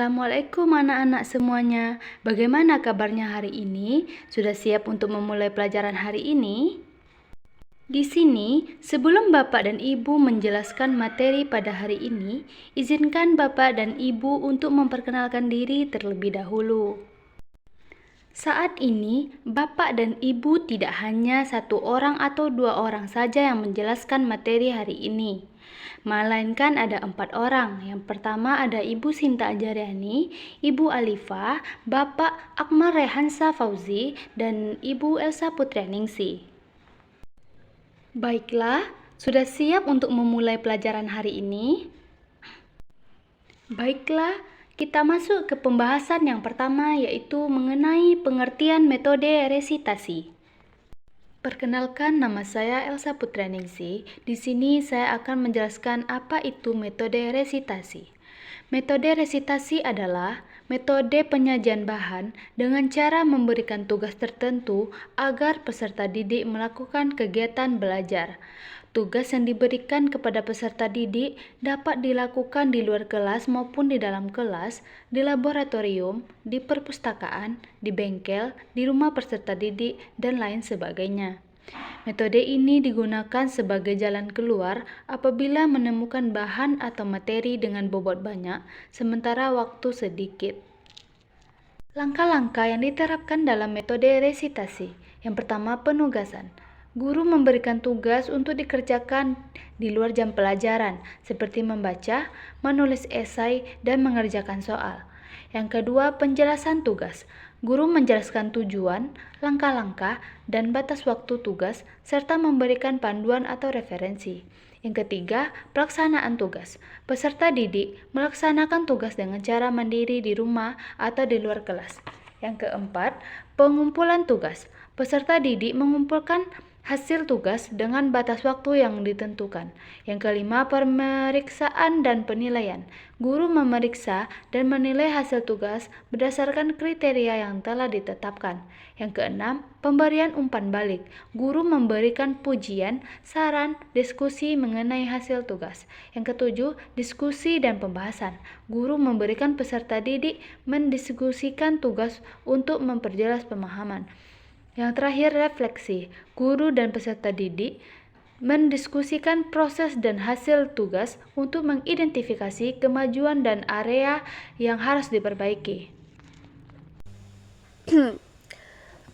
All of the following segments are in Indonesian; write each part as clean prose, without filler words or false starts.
Assalamualaikum anak-anak semuanya. Bagaimana kabarnya hari ini? Sudah siap untuk memulai pelajaran hari ini? Di sini, sebelum Bapak dan Ibu menjelaskan materi pada hari ini, izinkan Bapak dan Ibu untuk memperkenalkan diri terlebih dahulu. Saat ini, Bapak dan Ibu tidak hanya satu orang atau dua orang saja yang menjelaskan materi hari ini, melainkan ada 4 orang. Yang pertama ada Ibu Sinta Ajariani, Ibu Alifa, Bapak Akmal Rehansa Fauzi, dan Ibu Elsa Putrianingsi. Baiklah, sudah siap untuk memulai pelajaran hari ini? Baiklah, kita masuk ke pembahasan yang pertama, yaitu mengenai pengertian metode resitasi. Perkenalkan, nama saya Elsa Putrianingsi. Di sini saya akan menjelaskan apa itu metode resitasi. Metode resitasi adalah metode penyajian bahan dengan cara memberikan tugas tertentu agar peserta didik melakukan kegiatan belajar. Tugas yang diberikan kepada peserta didik dapat dilakukan di luar kelas maupun di dalam kelas, di laboratorium, di perpustakaan, di bengkel, di rumah peserta didik, dan lain sebagainya. Metode ini digunakan sebagai jalan keluar apabila menemukan bahan atau materi dengan bobot banyak, sementara waktu sedikit. Langkah-langkah yang diterapkan dalam metode resitasi. Yang pertama, penugasan. Guru memberikan tugas untuk dikerjakan di luar jam pelajaran, seperti membaca, menulis esai, dan mengerjakan soal. Yang kedua, penjelasan tugas. Guru menjelaskan tujuan, langkah-langkah, dan batas waktu tugas, serta memberikan panduan atau referensi. Yang ketiga, pelaksanaan tugas. Peserta didik melaksanakan tugas dengan cara mandiri di rumah atau di luar kelas. Yang keempat, pengumpulan tugas. Peserta didik mengumpulkan hasil tugas dengan batas waktu yang ditentukan. Yang kelima, pemeriksaan dan penilaian. Guru memeriksa dan menilai hasil tugas berdasarkan kriteria yang telah ditetapkan. Yang keenam, pemberian umpan balik. Guru memberikan pujian, saran, diskusi mengenai hasil tugas. Yang ketujuh, diskusi dan pembahasan. Guru memberikan peserta didik mendiskusikan tugas untuk memperjelas pemahaman. Yang terakhir, refleksi. Guru dan peserta didik mendiskusikan proses dan hasil tugas untuk mengidentifikasi kemajuan dan area yang harus diperbaiki.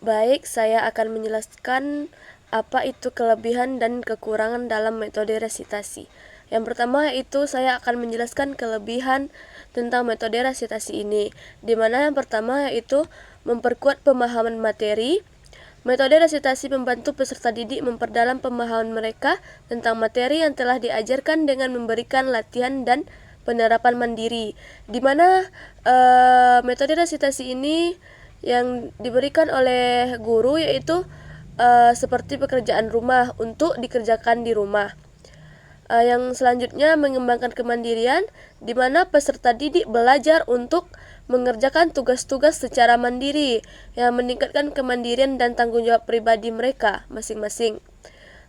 Baik, saya akan menjelaskan apa itu kelebihan dan kekurangan dalam metode resitasi. Yang pertama itu saya akan menjelaskan kelebihan tentang metode resitasi ini, di mana yang pertama yaitu memperkuat pemahaman materi. Metode resitasi membantu peserta didik memperdalam pemahaman mereka tentang materi yang telah diajarkan dengan memberikan latihan dan penerapan mandiri, di mana metode resitasi ini yang diberikan oleh guru yaitu seperti pekerjaan rumah untuk dikerjakan di rumah. Yang selanjutnya mengembangkan kemandirian, di mana peserta didik belajar untuk mengerjakan tugas-tugas secara mandiri yang meningkatkan kemandirian dan tanggung jawab pribadi mereka masing-masing.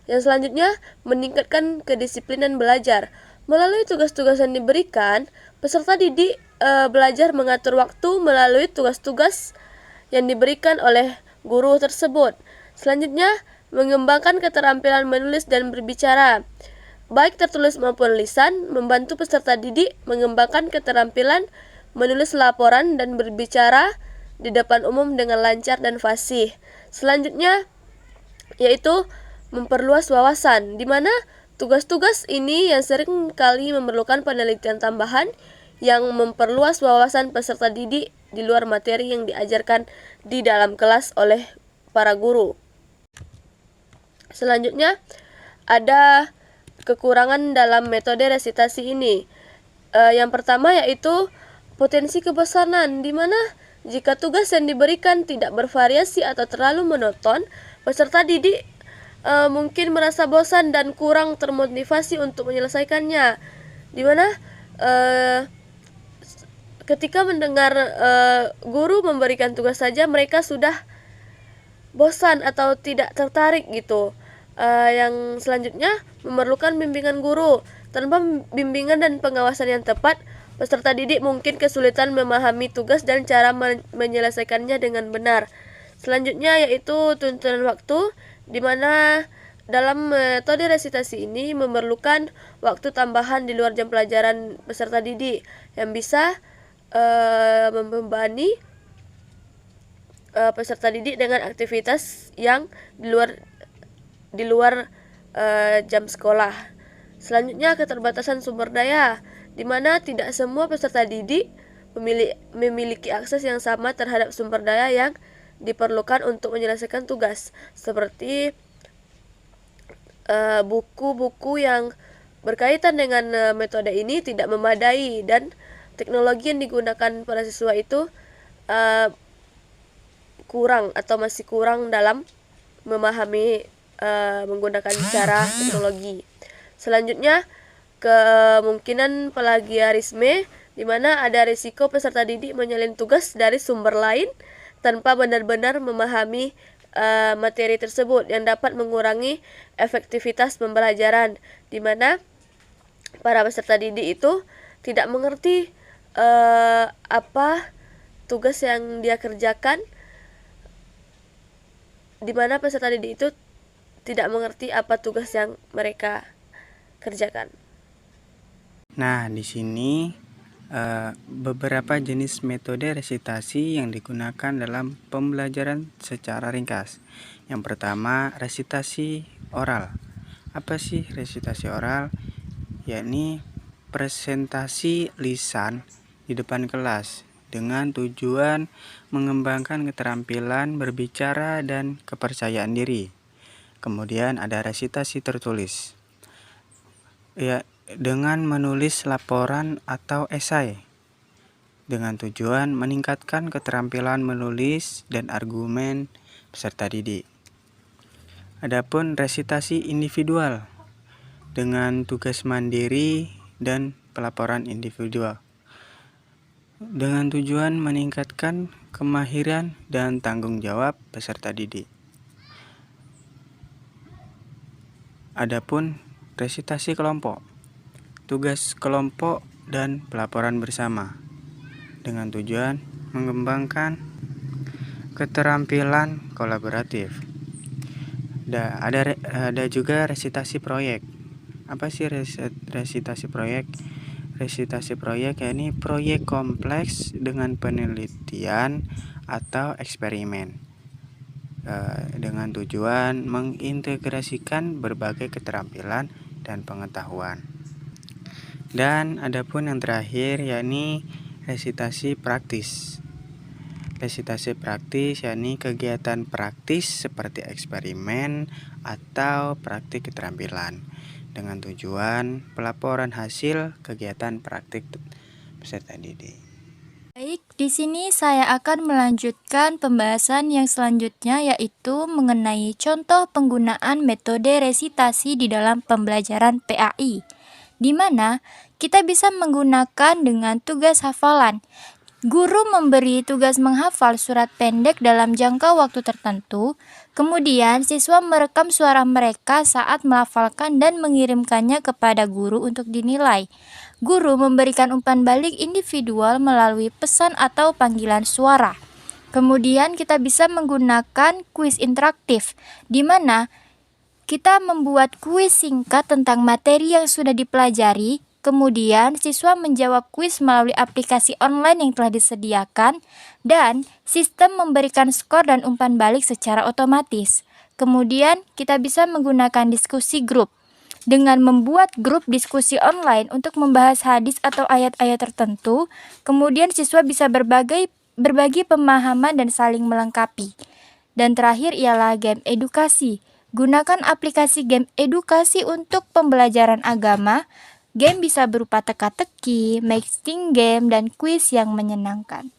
Yang selanjutnya meningkatkan kedisiplinan belajar. Melalui tugas-tugas yang diberikan, peserta didik belajar mengatur waktu melalui tugas-tugas yang diberikan oleh guru tersebut. Selanjutnya, mengembangkan keterampilan menulis dan berbicara, baik tertulis maupun lisan, membantu peserta didik mengembangkan keterampilan menulis laporan dan berbicara di depan umum dengan lancar dan fasih. Selanjutnya, yaitu memperluas wawasan, di mana tugas-tugas ini yang sering kali memerlukan penelitian tambahan yang memperluas wawasan peserta didik di luar materi yang diajarkan di dalam kelas oleh para guru. Selanjutnya, ada kekurangan dalam metode resitasi ini. Yang pertama yaitu potensi kebosanan, di mana jika tugas yang diberikan tidak bervariasi atau terlalu monoton, peserta didik mungkin merasa bosan dan kurang termotivasi untuk menyelesaikannya. Di mana ketika mendengar guru memberikan tugas saja mereka sudah bosan atau tidak tertarik gitu. Yang selanjutnya memerlukan bimbingan guru. Tanpa bimbingan dan pengawasan yang tepat, peserta didik mungkin kesulitan memahami tugas dan cara menyelesaikannya dengan benar. Selanjutnya yaitu tuntunan waktu, di mana dalam metode resitasi ini memerlukan waktu tambahan di luar jam pelajaran peserta didik yang bisa membebani peserta didik dengan aktivitas yang di luar jam sekolah. Selanjutnya keterbatasan sumber daya, di mana tidak semua peserta didik memiliki akses yang sama terhadap sumber daya yang diperlukan untuk menyelesaikan tugas, seperti buku-buku yang berkaitan dengan metode ini tidak memadai dan teknologi yang digunakan para siswa itu kurang atau masih kurang dalam memahami menggunakan cara teknologi. Selanjutnya kemungkinan plagiarisme, di mana ada risiko peserta didik menyalin tugas dari sumber lain tanpa benar-benar memahami materi tersebut yang dapat mengurangi efektivitas pembelajaran, di mana para peserta didik itu tidak mengerti apa tugas yang dia kerjakan, di mana peserta didik itu tidak mengerti apa tugas yang mereka kerjakan. Nah, di sini beberapa jenis metode resitasi yang digunakan dalam pembelajaran secara ringkas. Yang pertama, resitasi oral. Apa sih resitasi oral? Yakni presentasi lisan di depan kelas dengan tujuan mengembangkan keterampilan berbicara dan kepercayaan diri. Kemudian ada resitasi tertulis, ya, dengan menulis laporan atau esai dengan tujuan meningkatkan keterampilan menulis dan argumen peserta didik. Adapun resitasi individual dengan tugas mandiri dan pelaporan individual dengan tujuan meningkatkan kemahiran dan tanggung jawab peserta didik. Adapun resitasi kelompok, tugas kelompok dan pelaporan bersama dengan tujuan mengembangkan keterampilan kolaboratif. Ada juga resitasi proyek. Apa sih resitasi proyek? Resitasi proyek yakni proyek kompleks dengan penelitian atau eksperimen dengan tujuan mengintegrasikan berbagai keterampilan dan pengetahuan. Dan adapun yang terakhir yakni resitasi praktis. Resitasi praktis yakni kegiatan praktis seperti eksperimen atau praktik keterampilan dengan tujuan pelaporan hasil kegiatan praktik peserta didik. Baik, di sini saya akan melanjutkan pembahasan yang selanjutnya, yaitu mengenai contoh penggunaan metode resitasi di dalam pembelajaran PAI, di mana kita bisa menggunakan dengan tugas hafalan. Guru memberi tugas menghafal surat pendek dalam jangka waktu tertentu, kemudian siswa merekam suara mereka saat melafalkan dan mengirimkannya kepada guru untuk dinilai. Guru memberikan umpan balik individual melalui pesan atau panggilan suara. Kemudian kita bisa menggunakan kuis interaktif, di mana kita membuat kuis singkat tentang materi yang sudah dipelajari. Kemudian siswa menjawab kuis melalui aplikasi online yang telah disediakan, dan sistem memberikan skor dan umpan balik secara otomatis. Kemudian kita bisa menggunakan diskusi grup dengan membuat grup diskusi online untuk membahas hadis atau ayat-ayat tertentu. Kemudian siswa bisa berbagi pemahaman dan saling melengkapi. Dan terakhir ialah game edukasi. Gunakan aplikasi game edukasi untuk pembelajaran agama. Game bisa berupa teka-teki, mixing game, dan kuis yang menyenangkan.